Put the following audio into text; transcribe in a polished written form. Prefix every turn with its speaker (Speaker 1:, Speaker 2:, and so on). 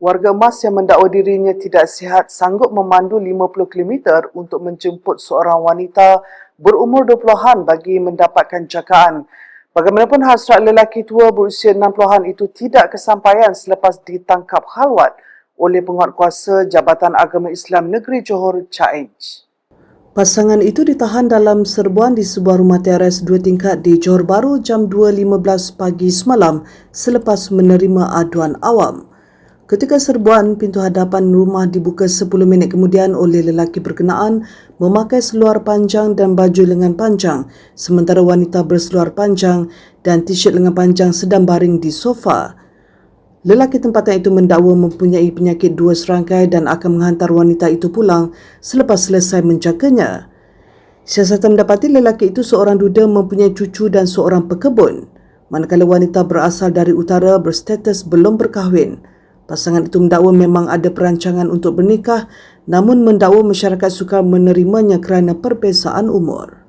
Speaker 1: Warga emas yang mendakwa dirinya tidak sihat sanggup memandu 50 km untuk menjemput seorang wanita berumur 20-an bagi mendapatkan jagaan. Bagaimanapun hasrat lelaki tua berusia 60-an itu tidak kesampaian selepas ditangkap khalwat oleh penguatkuasa Jabatan Agama Islam Negeri Johor Challenge. Pasangan itu ditahan dalam serbuan di sebuah rumah teres 2 tingkat di Johor Bahru jam 2.15 pagi semalam selepas menerima aduan awam. Ketika serbuan, pintu hadapan rumah dibuka 10 minit kemudian oleh lelaki berkenaan memakai seluar panjang dan baju lengan panjang, sementara wanita berseluar panjang dan t-shirt lengan panjang sedang baring di sofa. Lelaki tempatan itu mendakwa mempunyai penyakit 2 serangkai dan akan menghantar wanita itu pulang selepas selesai menjaganya. Siasatan mendapati lelaki itu seorang duda mempunyai cucu dan seorang pekebun, manakala wanita berasal dari utara berstatus belum berkahwin. Pasangan itu mendakwa memang ada perancangan untuk bernikah, namun mendakwa masyarakat sukar menerimanya kerana perbezaan umur.